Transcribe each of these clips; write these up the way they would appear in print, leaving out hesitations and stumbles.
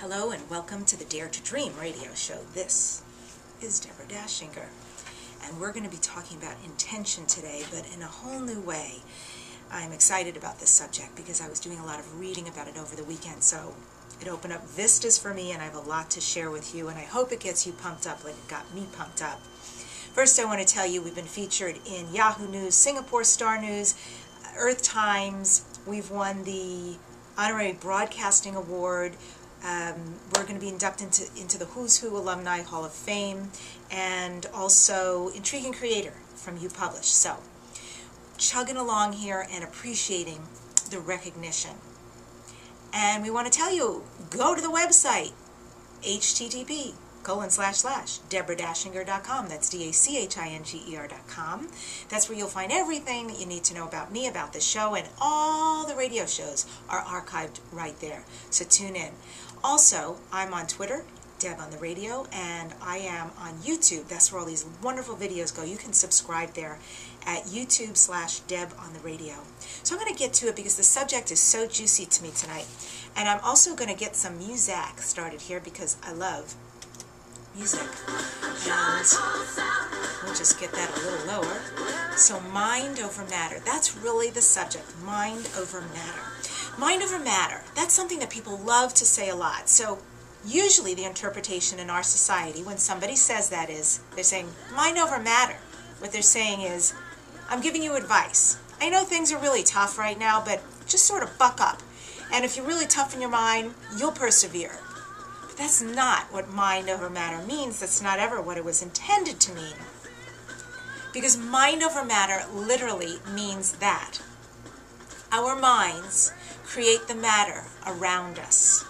Hello and welcome to the Dare to Dream radio show. This is Deborah Dachinger, and we're going to be talking about intention today, but in a whole new way. I'm excited about this subject because I was doing a lot of reading about it over the weekend, so it opened up vistas for me, and I have a lot to share with you, and I hope it gets you pumped up like it got me pumped up. First, I want to tell you we've been featured in Yahoo News, Singapore Star News, Earth Times. We've won the Honorary Broadcasting Award. We're going to be inducted into the Who's Who Alumni Hall of Fame, and also Intriguing Creator from You Publish. So, chugging along here and appreciating the recognition. And we want to tell you, go to the website, http://DeborahDachinger.com. That's DACHINGER.com. That's where you'll find everything that you need to know about me, about the show, and all the radio shows are archived right there. So tune in. Also, I'm on Twitter, Deb on the Radio, and I am on YouTube. That's where all these wonderful videos go. You can subscribe there at YouTube/Deb on the Radio. So I'm going to get to it because the subject is so juicy to me tonight. And I'm also going to get some music started here because I love music. And we'll just get that a little lower. So mind over matter. That's really the subject. Mind over matter. Mind over matter. That's something that people love to say a lot. So usually the interpretation in our society when somebody says that is, they're saying mind over matter. What they're saying is, I'm giving you advice. I know things are really tough right now, but just sort of buck up. And if you're really tough in your mind, you'll persevere. But that's not what mind over matter means. That's not ever what it was intended to mean. Because mind over matter literally means that our minds create the matter around us.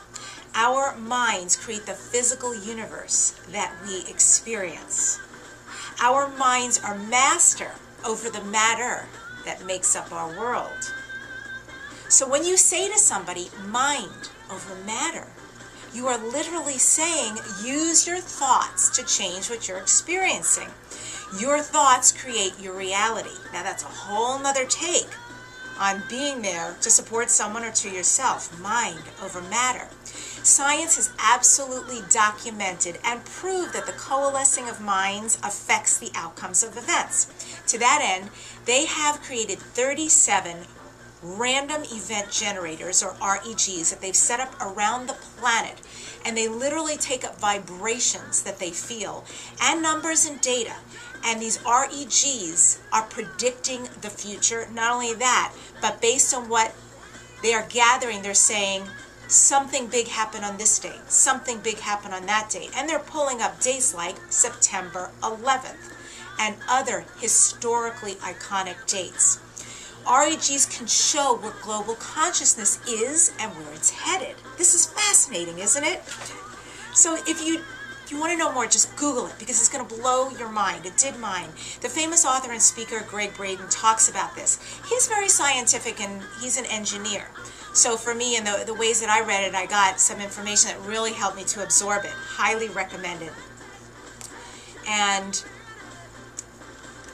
Our minds create the physical universe that we experience. Our minds are master over the matter that makes up our world. So when you say to somebody, mind over matter, you are literally saying, use your thoughts to change what you're experiencing. Your thoughts create your reality. Now that's a whole nother take on being there to support someone or to yourself. Mind over matter. Science has absolutely documented and proved that the coalescing of minds affects the outcomes of events. To that end, they have created 37 random event generators, or REGs, that they've set up around the planet. And they literally take up vibrations that they feel and numbers and data. And these REGs are predicting the future. Not only that, but based on what they are gathering, they're saying something big happened on this date, something big happened on that date. And they're pulling up dates like September 11th and other historically iconic dates. REGs can show where global consciousness is and where it's headed. This is fascinating, isn't it? So if you want to know more, just Google it because it's going to blow your mind. It did mine. The famous author and speaker Greg Braden talks about this. He's very scientific and he's an engineer. So for me, in the ways that I read it, I got some information that really helped me to absorb it. Highly recommended. And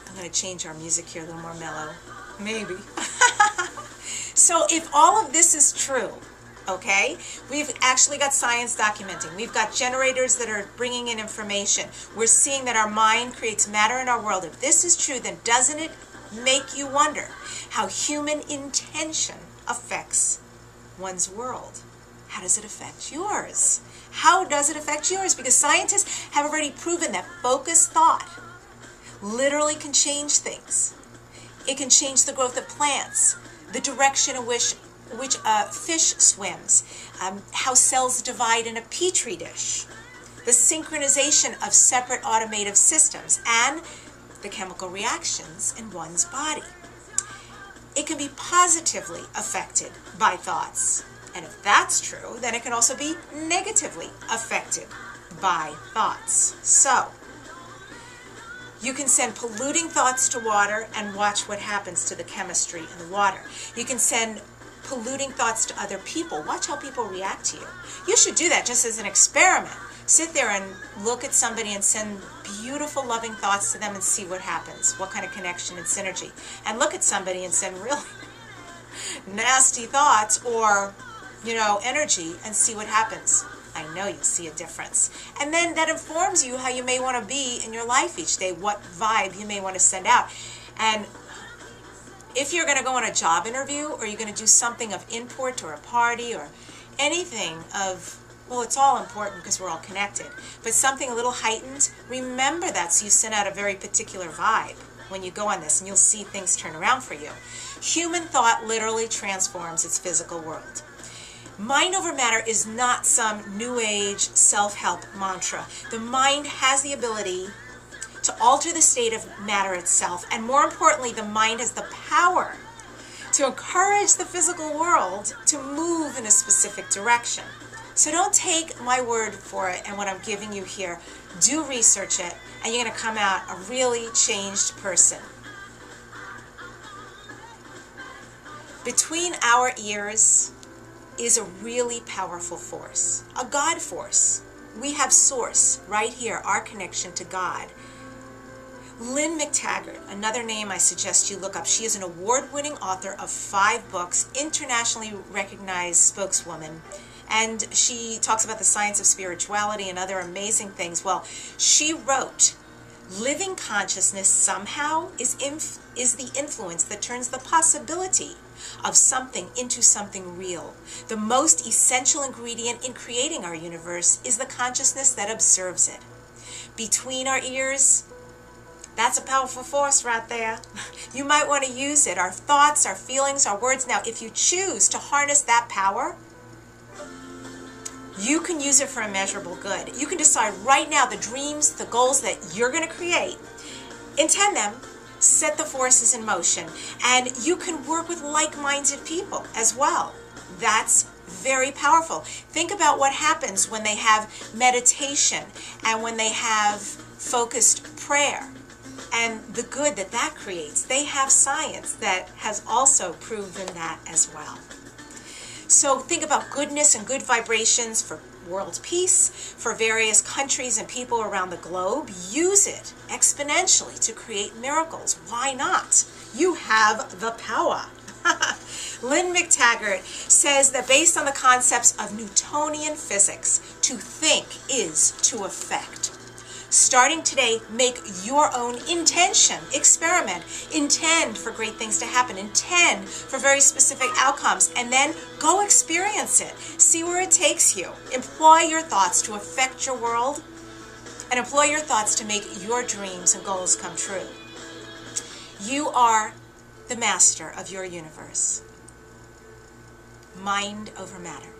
I'm going to change our music here a little more mellow. Maybe. So if all of this is true, okay, we've actually got science documenting. We've got generators that are bringing in information. We're seeing that our mind creates matter in our world. If this is true, then doesn't it make you wonder how human intention affects one's world? How does it affect yours? How does it affect yours? Because scientists have already proven that focused thought literally can change things. It can change the growth of plants, the direction in which fish swims, how cells divide in a petri dish, the synchronization of separate automated systems, and the chemical reactions in one's body. It can be positively affected by thoughts. And if that's true, then it can also be negatively affected by thoughts. So, you can send polluting thoughts to water and watch what happens to the chemistry in the water. You can send polluting thoughts to other people. Watch how people react to you. You should do that just as an experiment. Sit there and look at somebody and send beautiful, loving thoughts to them and see what happens, what kind of connection and synergy. And look at somebody and send really nasty thoughts or energy and see what happens. I know you'll see a difference. And then that informs you how you may want to be in your life each day, what vibe you may want to send out. And if you're going to go on a job interview, or you're going to do something of import, or a party, or anything of, well, it's all important because we're all connected, but something a little heightened, remember that, so you send out a very particular vibe when you go on this, and you'll see things turn around for you. Human thought literally transforms its physical world. Mind over matter is not some new age self-help mantra. The mind has the ability to alter the state of matter itself, and more importantly, the mind has the power to encourage the physical world to move in a specific direction. So don't take my word for it and what I'm giving you here. Do research it, and you're going to come out a really changed person. Between our ears is a really powerful force, a God force. We have source right here, our connection to God. Lynn McTaggart, another name I suggest you look up. She is an award-winning author of 5 books, internationally recognized spokeswoman, and she talks about the science of spirituality and other amazing things. Well, she wrote, living consciousness somehow is the influence that turns the possibility of something into something real. The most essential ingredient in creating our universe is the consciousness that observes it. Between our ears, that's a powerful force right there. You might want to use it. Our thoughts, our feelings, our words. Now, if you choose to harness that power, you can use it for immeasurable good. You can decide right now the dreams, the goals that you're going to create, intend them, set the forces in motion, and you can work with like-minded people as well. That's very powerful. Think about what happens when they have meditation and when they have focused prayer and the good that that creates. They have science that has also proven that as well. So think about goodness and good vibrations for world peace, for various countries and people around the globe. Use it exponentially to create miracles. Why not? You have the power. Lynn McTaggart says that based on the concepts of Newtonian physics, to think is to affect. Starting today, make your own intention. Experiment. Intend for great things to happen. Intend for very specific outcomes. And then go experience it. See where it takes you. Employ your thoughts to affect your world. And employ your thoughts to make your dreams and goals come true. You are the master of your universe. Mind over matter.